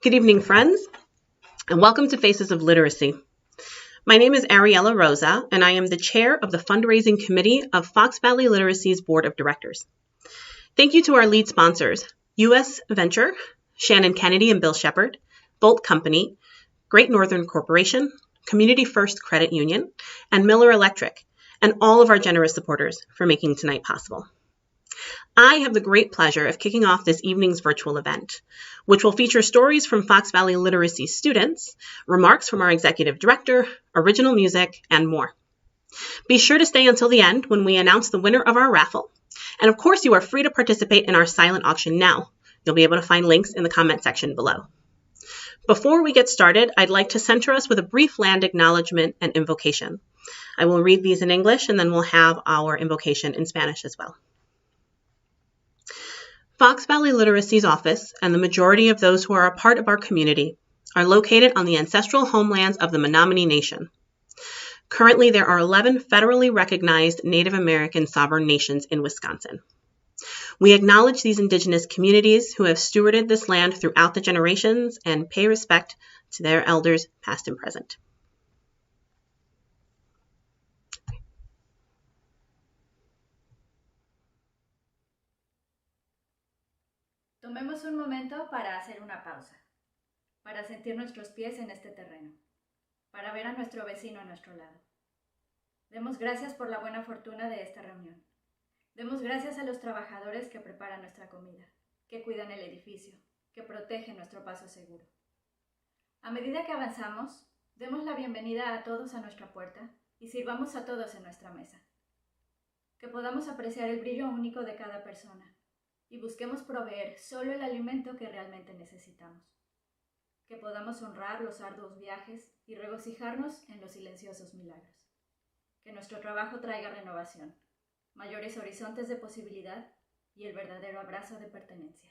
Good evening, friends, and welcome to Faces of Literacy. My name is Ariella Rosa, and I am the chair of the fundraising committee of Fox Valley Literacy's board of directors. Thank you to our lead sponsors, U.S. Venture, Shannon Kennedy and Bill Shepard, Bolt Company, Great Northern Corporation, Community First Credit Union, and Miller Electric, and all of our generous supporters for making tonight possible. I have the great pleasure of kicking off this evening's virtual event, which will feature stories from Fox Valley Literacy students, remarks from our executive director, original music, and more. Be sure to stay until the end when we announce the winner of our raffle. And of course, you are free to participate in our silent auction now. You'll be able to find links in the comment section below. Before we get started, I'd like to center us with a brief land acknowledgement and invocation. I will read these in English, and then we'll have our invocation in Spanish as well. Fox Valley Literacy's office and the majority of those who are a part of our community are located on the ancestral homelands of the Menominee Nation. Currently, there are 11 federally recognized Native American sovereign nations in Wisconsin. We acknowledge these indigenous communities who have stewarded this land throughout the generations and pay respect to their elders, past and present. Tomemos un momento para hacer una pausa, para sentir nuestros pies en este terreno, para ver a nuestro vecino a nuestro lado. Demos gracias por la buena fortuna de esta reunión. Demos gracias a los trabajadores que preparan nuestra comida, que cuidan el edificio, que protegen nuestro paso seguro. A medida que avanzamos, demos la bienvenida a todos a nuestra puerta y sirvamos a todos en nuestra mesa. Que podamos apreciar el brillo único de cada persona y busquemos proveer solo el alimento que realmente necesitamos. Que podamos honrar los arduos viajes y regocijarnos en los silenciosos milagros. Que nuestro trabajo traiga renovación, mayores horizontes de posibilidad y el verdadero abrazo de pertenencia.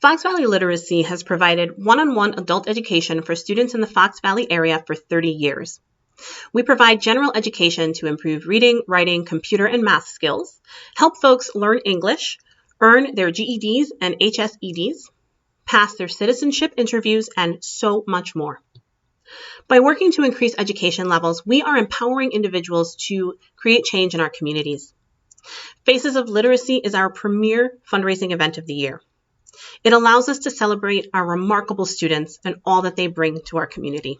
Fox Valley Literacy has provided one-on-one adult education for students in the Fox Valley area for 30 years. We provide general education to improve reading, writing, computer, and math skills, help folks learn English, earn their GEDs and HSEDs, pass their citizenship interviews, and so much more. By working to increase education levels, we are empowering individuals to create change in our communities. Faces of Literacy is our premier fundraising event of the year. It allows us to celebrate our remarkable students and all that they bring to our community.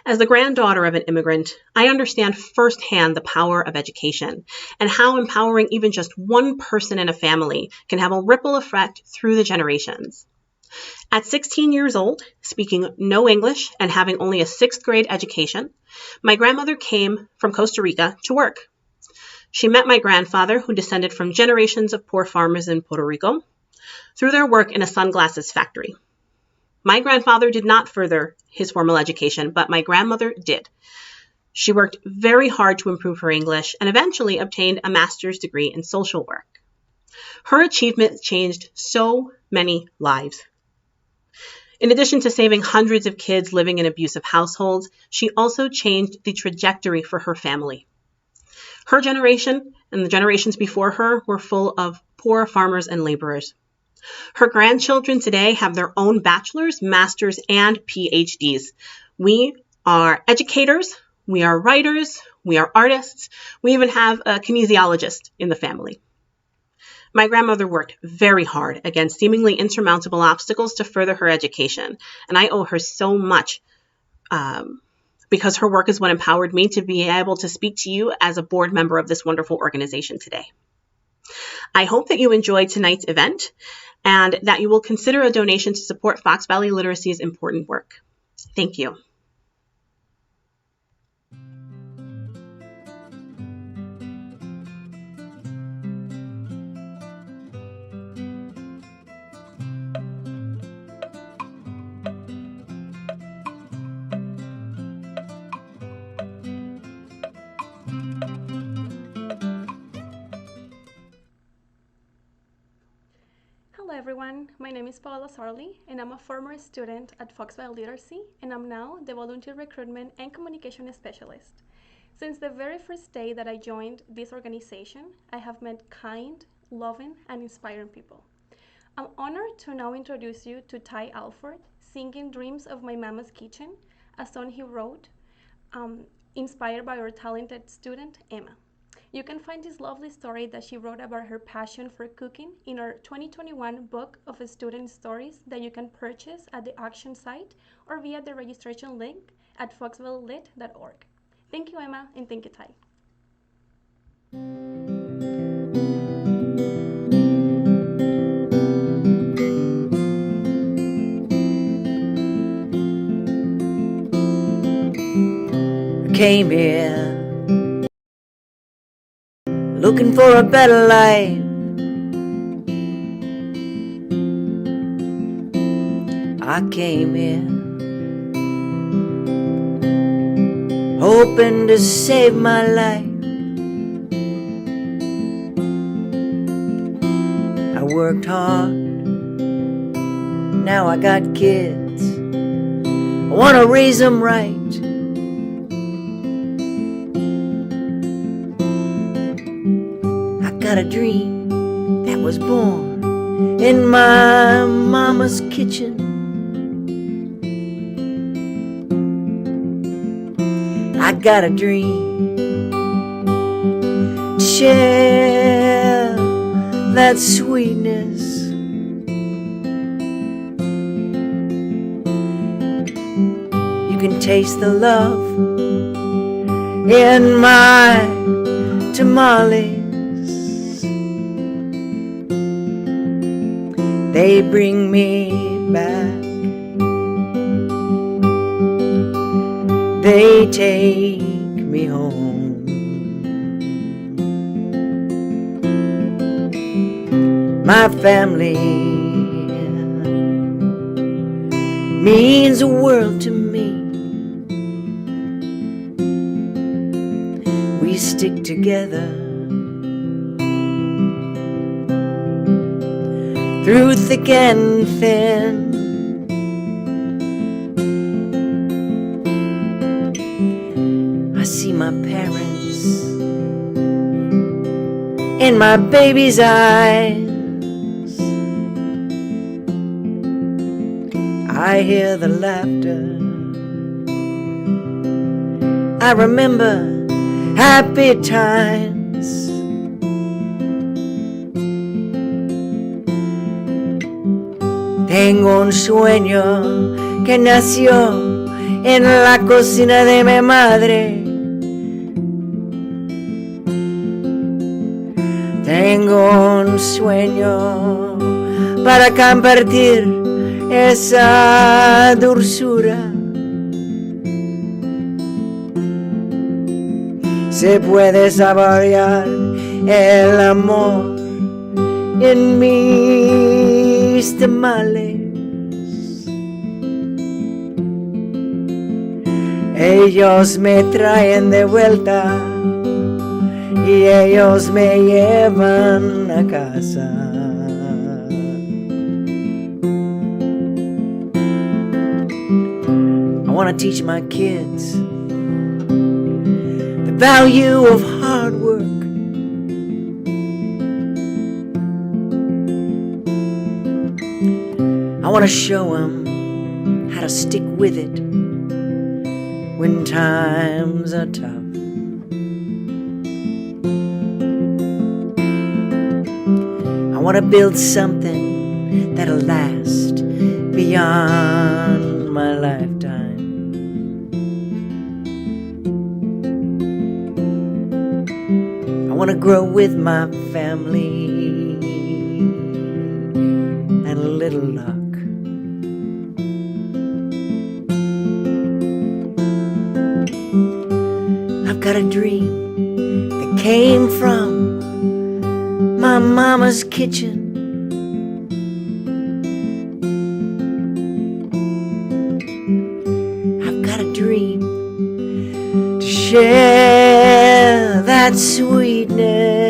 As the granddaughter of an immigrant, I understand firsthand the power of education and how empowering even just one person in a family can have a ripple effect through the generations. At 16 years old, speaking no English and having only a 6th grade education, my grandmother came from Costa Rica to work. She met my grandfather, who descended from generations of poor farmers in Puerto Rico, through their work in a sunglasses factory. My grandfather did not further his formal education, but my grandmother did. She worked very hard to improve her English and eventually obtained a master's degree in social work. Her achievement changed so many lives. In addition to saving hundreds of kids living in abusive households, she also changed the trajectory for her family. Her generation and the generations before her were full of poor farmers and laborers. Her grandchildren today have their own bachelor's, master's, and PhDs. We are educators, we are writers, we are artists, we even have a kinesiologist in the family. My grandmother worked very hard against seemingly insurmountable obstacles to further her education, and I owe her so much because her work is what empowered me to be able to speak to you as a board member of this wonderful organization today. I hope that you enjoyed tonight's event and that you will consider a donation to support Fox Valley Literacy's important work. Thank you. Hello everyone. everyone. My name is Paola Sarli, and I'm a former student at Foxville Literacy, and I'm now the Volunteer Recruitment and Communication Specialist. Since the very first day that I joined this organization, I have met kind, loving, and inspiring people. I'm honored to now introduce you to Ty Alford, singing Dreams of My Mama's Kitchen, a song he wrote, inspired by our talented student, Emma. You can find this lovely story that she wrote about her passion for cooking in our 2021 book of student stories that you can purchase at the auction site or via the registration link at foxvillelit.org. Thank you, Emma, and thank you, Ty. Came here looking for a better life. I came here hoping to save my life. I worked hard, now I got kids. I wanna raise them right. Got a dream that was born in my mama's kitchen. I got a dream to share that sweetness. You can taste the love in my tamales. They bring me back. They take me home. My family means the world to me. We stick together through thick and thin. I see my parents in my baby's eyes. I hear the laughter. I remember happy times. Tengo un sueño que nació en la cocina de mi madre. Tengo un sueño para compartir esa dulzura. Se puede saborear el amor en mis tamales. Ellos me traen de vuelta y ellos me llevan a casa. I want to teach my kids the value of hard work. I want to show them how to stick with it when times are tough. I want to build something that'll last beyond my lifetime. I want to grow with my family and a little luck. I've got a dream that came from my mama's kitchen. I've got a dream to share that sweetness.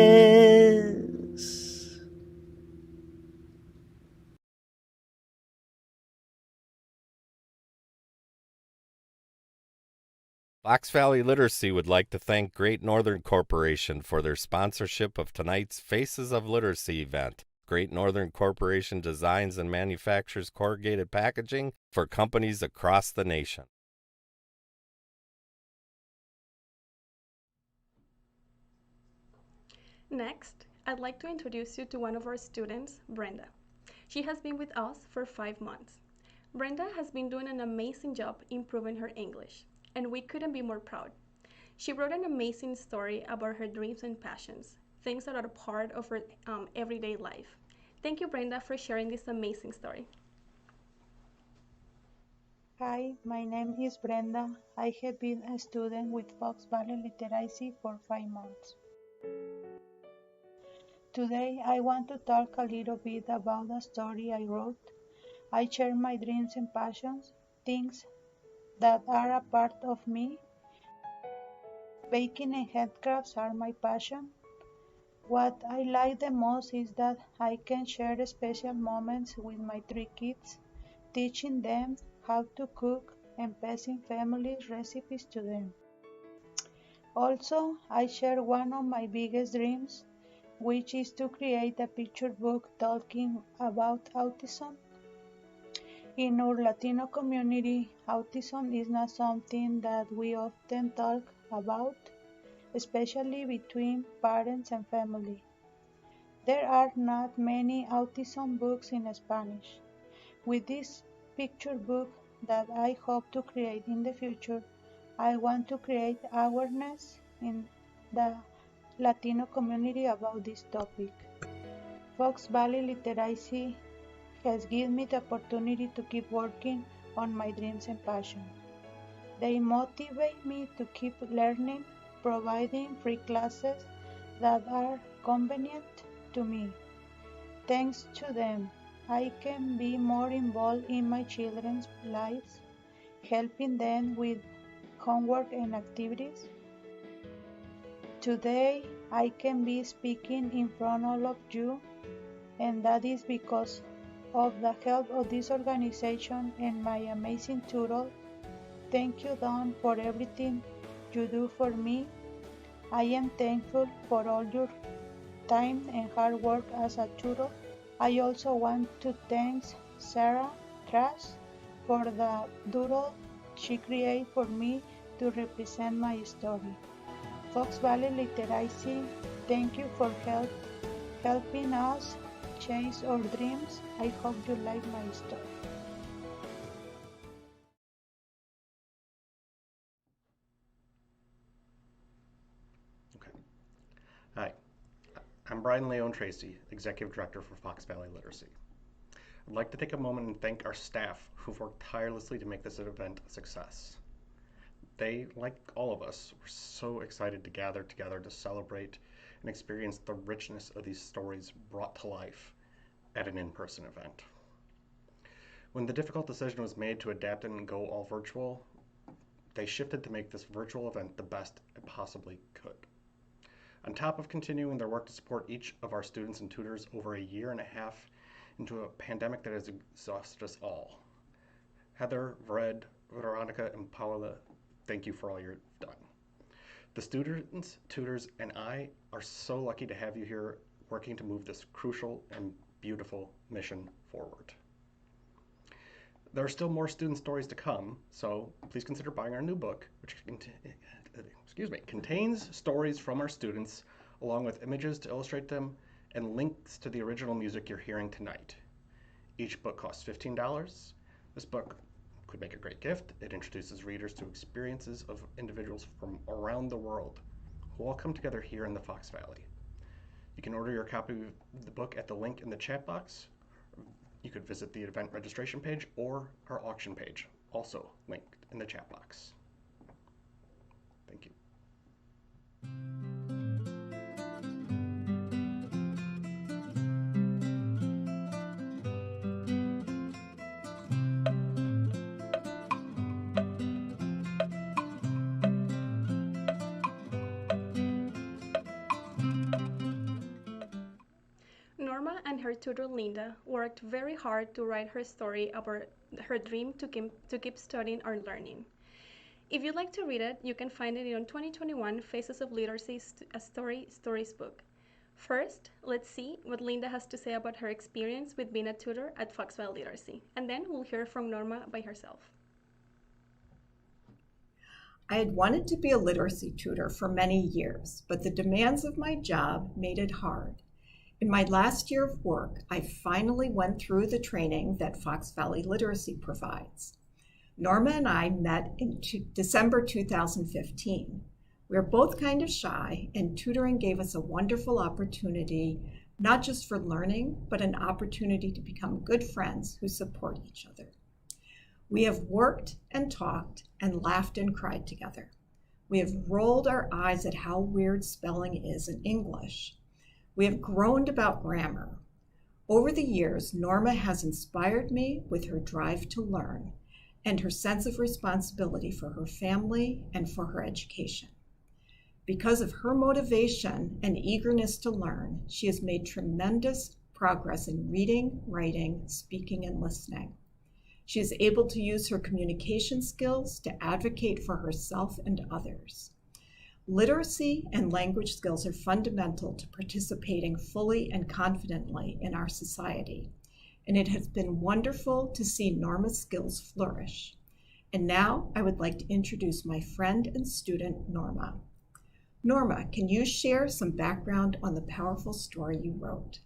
Fox Valley Literacy would like to thank Great Northern Corporation for their sponsorship of tonight's Faces of Literacy event. Great Northern Corporation designs and manufactures corrugated packaging for companies across the nation. Next, I'd like to introduce you to one of our students, Brenda. She has been with us for 5 months. Brenda has been doing an amazing job improving her English, and we couldn't be more proud. She wrote an amazing story about her dreams and passions, things that are part of her everyday life. Thank you, Brenda, for sharing this amazing story. Hi, my name is Brenda. I have been a student with Fox Valley Literacy for 5 months. Today, I want to talk a little bit about the story I wrote. I share my dreams and passions, things that are a part of me. Baking and handcrafts are my passion. What I like the most is that I can share special moments with my 3 kids, teaching them how to cook and passing family recipes to them. Also, I share one of my biggest dreams, which is to create a picture book talking about autism. In our Latino community, autism is not something that we often talk about, especially between parents and family. There are not many autism books in Spanish. With this picture book that I hope to create in the future, I want to create awareness in the Latino community about this topic. Fox Valley Literacy has given me the opportunity to keep working on my dreams and passions. They motivate me to keep learning, providing free classes that are convenient to me. Thanks to them, I can be more involved in my children's lives, helping them with homework and activities. Today, I can be speaking in front of all of you, and that is because of the help of this organization and my amazing tutor. Thank you, Don, for everything you do for me. I am thankful for all your time and hard work as a tutor. I also want to thank Sarah Trash for the doodle she created for me to represent my story. Fox Valley Literacy, thank you for helping us chase our dreams. I hope you like my story. Okay. Hi, I'm Brian Leon Tracy, Executive Director for Fox Valley Literacy. I'd like to take a moment and thank our staff who've worked tirelessly to make this event a success. They, like all of us, were so excited to gather together to celebrate and experience the richness of these stories brought to life at an in-person event. When the difficult decision was made to adapt and go all virtual, they shifted to make this virtual event the best it possibly could. On top of continuing their work to support each of our students and tutors over a year and a half into a pandemic that has exhausted us all. Heather, Vered, Veronica, and Paola, thank you for all you've done. The students, tutors, and I are so lucky to have you here working to move this crucial and beautiful mission forward. There are still more student stories to come, so please consider buying our new book, which contains stories from our students, along with images to illustrate them and links to the original music you're hearing tonight. Each book costs $15. This book could make a great gift. It introduces readers to experiences of individuals from around the world who all come together here in the Fox Valley. You can order your copy of the book at the link in the chat box. You could visit the event registration page or our auction page, also linked in the chat box. Thank you. Norma and her tutor Linda worked very hard to write her story about her dream to keep studying or learning. If you'd like to read it, you can find it on 2021 Faces of Literacy Stories book. First, let's see what Linda has to say about her experience with being a tutor at Fox Valley Literacy, and then we'll hear from Norma by herself. I had wanted to be a literacy tutor for many years, but the demands of my job made it hard. In my last year of work, I finally went through the training that Fox Valley Literacy provides. Norma and I met in December 2015. We were both kind of shy, and tutoring gave us a wonderful opportunity, not just for learning, but an opportunity to become good friends who support each other. We have worked and talked and laughed and cried together. We have rolled our eyes at how weird spelling is in English. We have groaned about grammar. Over the years, Norma has inspired me with her drive to learn and her sense of responsibility for her family and for her education. Because of her motivation and eagerness to learn, she has made tremendous progress in reading, writing, speaking, and listening. She is able to use her communication skills to advocate for herself and others. Literacy and language skills are fundamental to participating fully and confidently in our society, and it has been wonderful to see Norma's skills flourish. And now I would like to introduce my friend and student, Norma. Norma, can you share some background on the powerful story you wrote?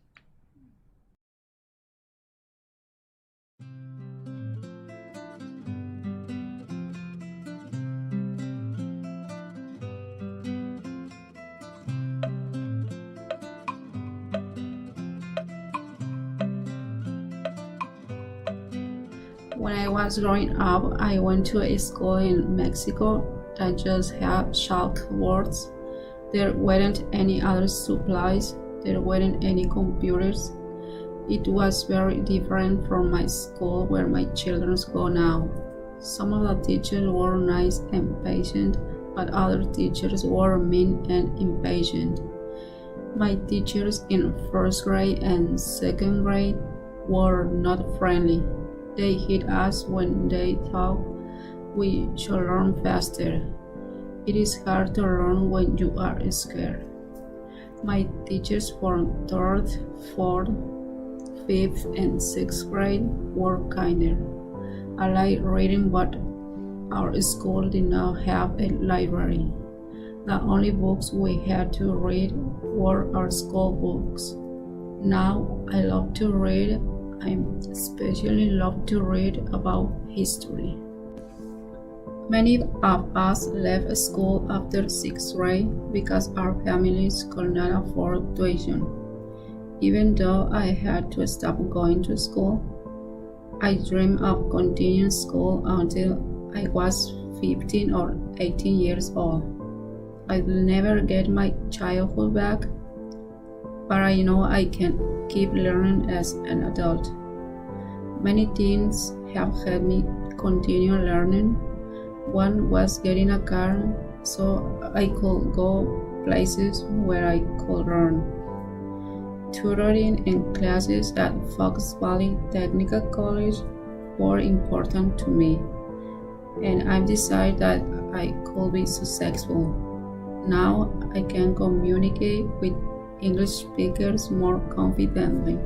When I was growing up, I went to a school in Mexico that just had chalkboards. There weren't any other supplies. There weren't any computers. It was very different from my school where my children go now. Some of the teachers were nice and patient, but other teachers were mean and impatient. My teachers in first grade and second grade were not friendly. They hit us when they thought we should learn faster. It is hard to learn when you are scared. My teachers from 3rd, 4th, 5th, and 6th grade were kinder. I like reading, but our school did not have a library. The only books we had to read were our school books. Now I love to read. I especially love to read about history. Many of us left school after 6th grade because our families could not afford tuition. Even though I had to stop going to school, I dreamed of continuing school until I was 15 or 18 years old. I will never get my childhood back, but I know I can keep learning as an adult. Many things have helped me continue learning. One was getting a car so I could go places where I could learn. Tutoring and classes at Fox Valley Technical College were important to me, and I've decided that I could be successful. Now I can communicate with English speakers more confidently.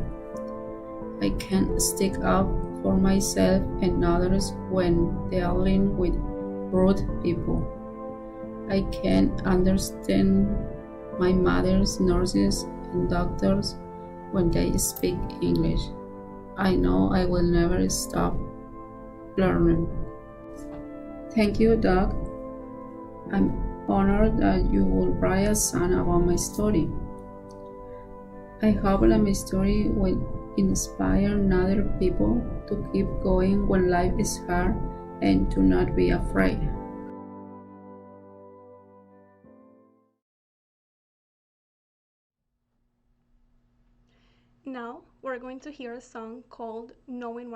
I can stick up for myself and others when dealing with rude people. I can understand my mother's nurses and doctors when they speak English. I know I will never stop learning. Thank you, Doug. I'm honored that you will write a song about my story. I hope that my story will inspire other people to keep going when life is hard and to not be afraid. Now we're going to hear a song called Knowing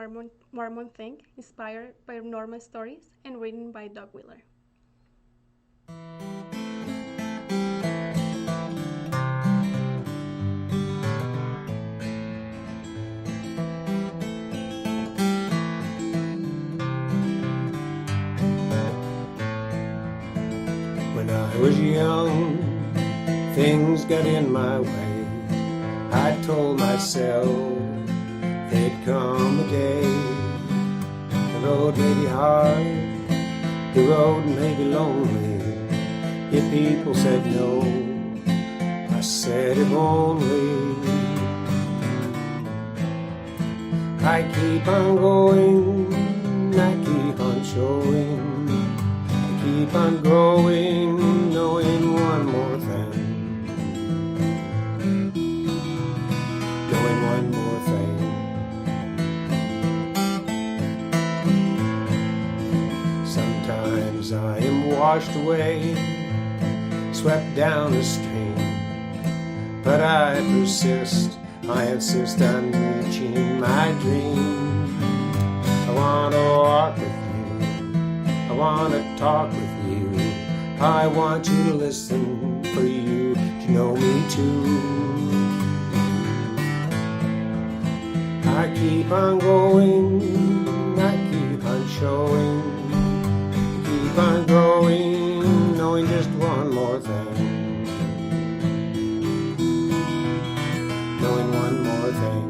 Mormon Thing, inspired by Norma's stories and written by Doug Wheeler. was young, things got in my way. I told myself there'd come a day. The road may be hard, the road may be lonely. If people said no, I said it only. I keep on going, I keep on showing, I keep on growing, knowing one more thing, knowing one more thing. Sometimes I am washed away, swept down the stream, but I persist, I insist on reaching my dream. I want to walk with you, I want to talk with you, I want you to listen, for you to know me too. I keep on going, I keep on showing, I keep on growing, knowing just one more thing, knowing one more thing.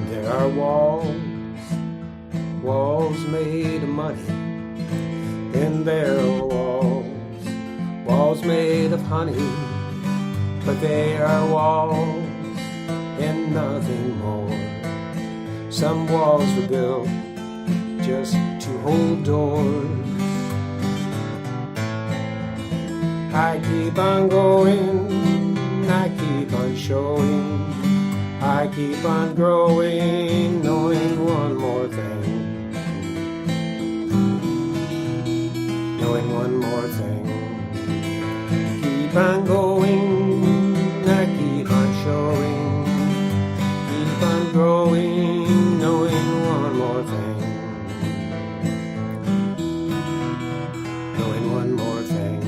There are walls made of money, and there are walls made of honey, but they are walls and nothing more. Some walls were built just to hold doors. I keep on going, I keep on showing, I keep on growing, knowing one more thing, knowing one more thing. Keep on going, I keep on showing, keep on growing, knowing one more thing, knowing one more thing.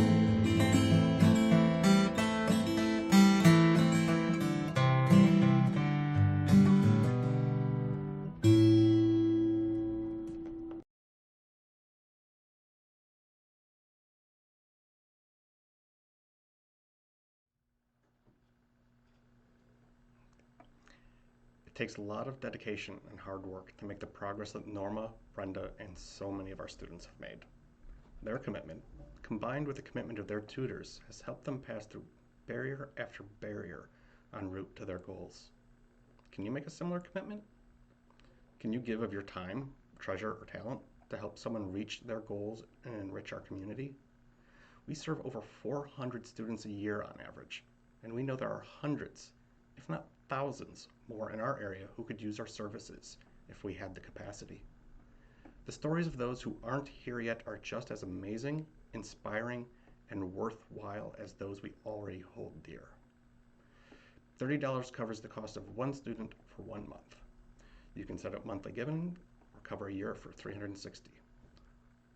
It takes a lot of dedication and hard work to make the progress that Norma, Brenda, and so many of our students have made. Their commitment, combined with the commitment of their tutors, has helped them pass through barrier after barrier en route to their goals. Can you make a similar commitment? Can you give of your time, treasure, or talent to help someone reach their goals and enrich our community? We serve over 400 students a year on average, and we know there are hundreds, if not thousands, more in our area who could use our services if we had the capacity. The stories of those who aren't here yet are just as amazing, inspiring, and worthwhile as those we already hold dear. $30 covers the cost of one student for 1 month. You can set up monthly giving or cover a year for $360.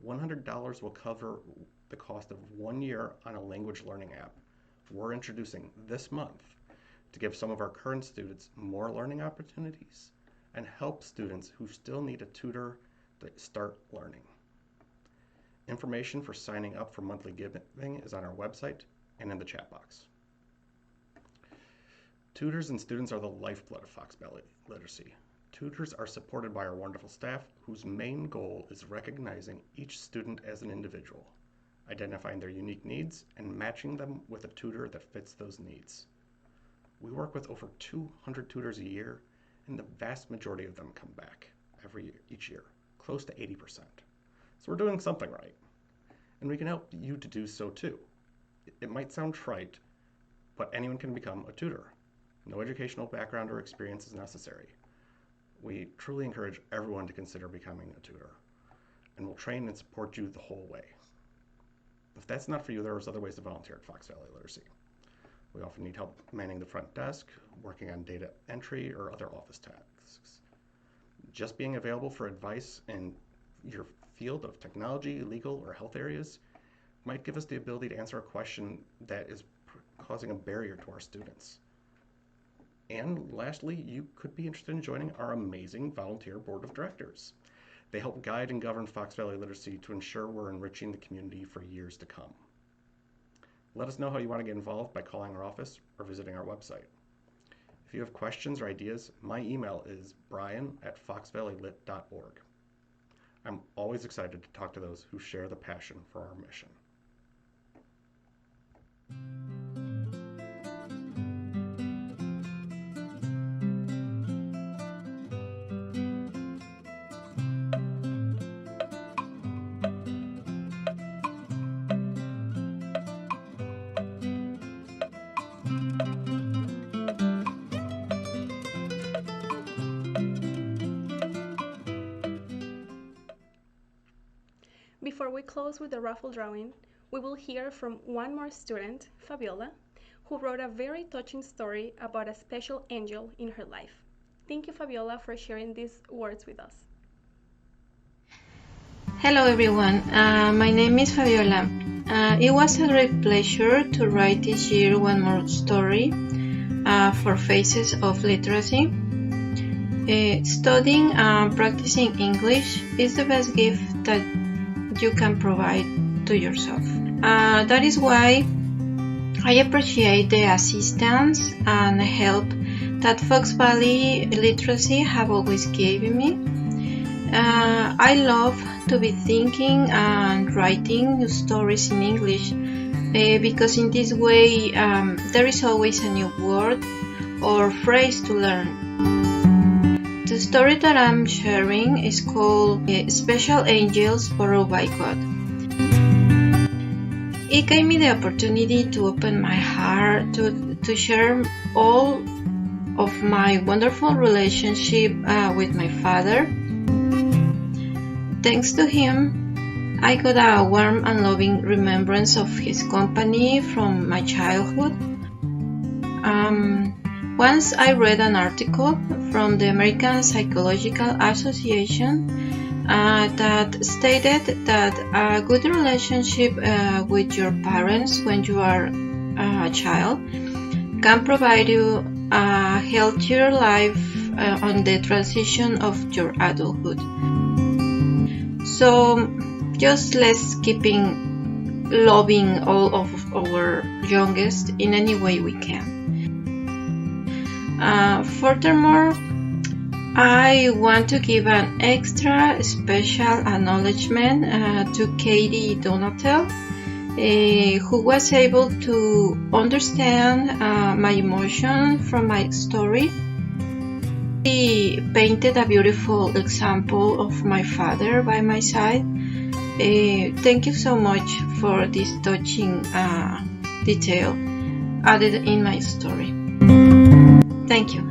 $100 will cover the cost of 1 year on a language learning app we're introducing this month to give some of our current students more learning opportunities and help students who still need a tutor to start learning. Information for signing up for monthly giving is on our website and in the chat box. Tutors and students are the lifeblood of Fox Valley Literacy. Tutors are supported by our wonderful staff, whose main goal is recognizing each student as an individual, identifying their unique needs, and matching them with a tutor that fits those needs. We work with over 200 tutors a year, and the vast majority of them come back each year, close to 80%. So we're doing something right, and we can help you to do so too. It might sound trite, but anyone can become a tutor. No educational background or experience is necessary. We truly encourage everyone to consider becoming a tutor, and we'll train and support you the whole way. If that's not for you, there are other ways to volunteer at Fox Valley Literacy. We often need help manning the front desk, working on data entry, or other office tasks. Just being available for advice in your field of technology, legal, or health areas might give us the ability to answer a question that is causing a barrier to our students. And lastly, you could be interested in joining our amazing volunteer board of directors. They help guide and govern Fox Valley Literacy to ensure we're enriching the community for years to come. Let us know how you want to get involved by calling our office or visiting our website. If you have questions or ideas, my email is brian@foxvalleylit.org. I'm always excited to talk to those who share the passion for our mission. Before we close with the raffle drawing, we will hear from one more student, Fabiola, who wrote a very touching story about a special angel in her life. Thank you, Fabiola, for sharing these words with us. Hello everyone, my name is Fabiola. It was a great pleasure to write this year one more story for Faces of Literacy. Studying and practicing English is the best gift that you can provide to yourself. That is why I appreciate the assistance and help that Fox Valley Literacy have always given me. I love to be thinking and writing new stories in English because in this way there is always a new word or phrase to learn. The story that I'm sharing is called Special Angels Borrowed by God. It gave me the opportunity to open my heart to share all of my wonderful relationship with my father. Thanks to him, I got a warm and loving remembrance of his company from my childhood. Once I read an article from the American Psychological Association that stated that a good relationship with your parents when you are a child can provide you a healthier life on the transition of your adulthood. So just let's keeping loving all of our youngest in any way we can. Furthermore, I want to give an extra special acknowledgement to Katie Donatel, who was able to understand my emotion from my story. She painted a beautiful example of my father by my side. Thank you so much for this touching detail added in my story. Thank you.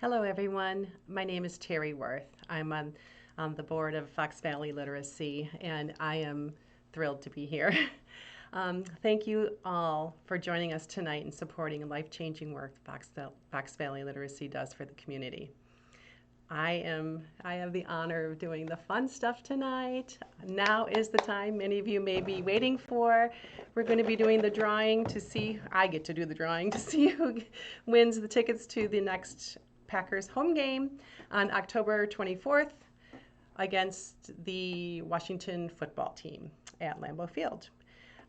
Hello, everyone. My name is Terry Worth. I'm on the board of Fox Valley Literacy, and I am thrilled to be here. Thank you all for joining us tonight and supporting life-changing work Fox Valley Literacy does for the community. I have the honor of doing the fun stuff tonight. Now is the time many of you may be waiting for. We're going to be doing the drawing to see, I get to do the drawing to see who wins the tickets to the next Packers home game on October 24th against the Washington football team at Lambeau Field,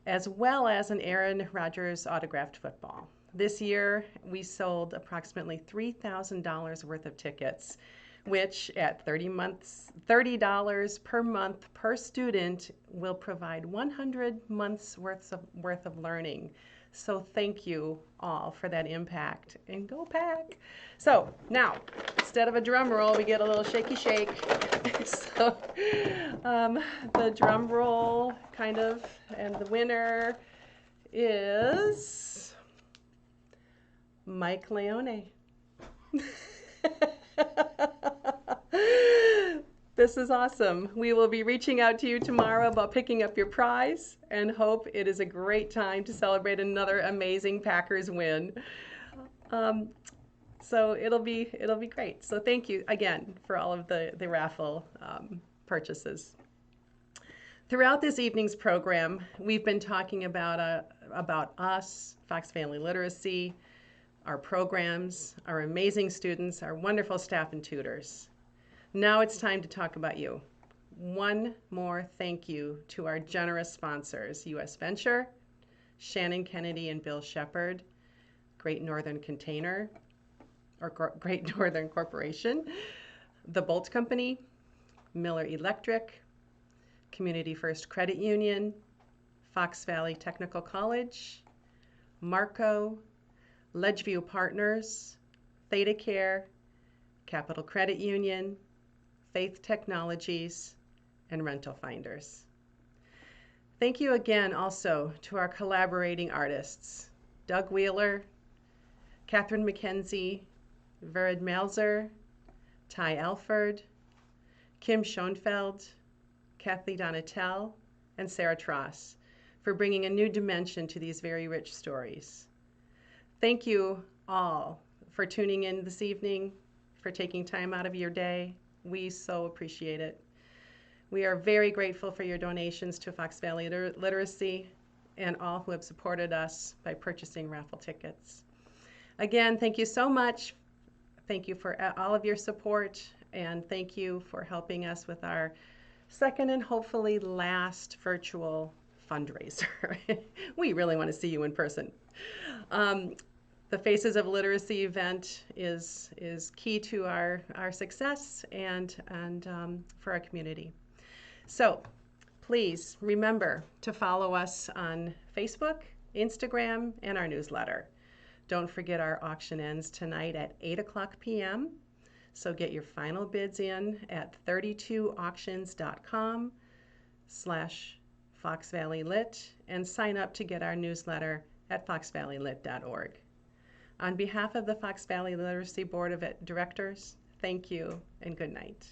as well as an Aaron Rodgers autographed football. This year, we sold approximately $3,000 worth of tickets, which at $30 per month per student will provide 100 months worth of learning. So thank you all for that impact, and go Pack. So now, instead of a drum roll, we get a little shaky shake. So the drum roll kind of, and the winner is Mike Leone. This is awesome. We will be reaching out to you tomorrow about picking up your prize, and hope it is a great time to celebrate another amazing Packers win. So it'll be great. So thank you again for all of the raffle purchases. Throughout this evening's program, we've been talking about us, Fox Family Literacy, our programs, our amazing students, our wonderful staff and tutors. Now it's time to talk about you. One more thank you to our generous sponsors, U.S. Venture, Shannon Kennedy and Bill Shepard, Great Northern Container, or Great Northern Corporation, the Bolt Company, Miller Electric, Community First Credit Union, Fox Valley Technical College, Marco, Ledgeview Partners, Theta Care, Capital Credit Union, Faith Technologies, and Rental Finders. Thank you again also to our collaborating artists, Doug Wheeler, Catherine McKenzie, Vered Malzer, Ty Alford, Kim Schoenfeld, Kathleen Donatel, and Sarah Tross for bringing a new dimension to these very rich stories. Thank you all for tuning in this evening, for taking time out of your day. We so appreciate it. We are very grateful for your donations to Fox Valley Literacy and all who have supported us by purchasing raffle tickets. Again, thank you so much. Thank you for all of your support, and thank you for helping us with our second and hopefully last virtual fundraiser. We really want to see you in person. The Faces of Literacy event is key to our success and for our community. So please remember to follow us on Facebook, Instagram, and our newsletter. Don't forget our auction ends tonight at 8:00 p.m. So get your final bids in at 32auctions.com/FoxValleyLit and sign up to get our newsletter at foxvalleylit.org. On behalf of the Fox Valley Literacy Board of Directors, thank you and good night.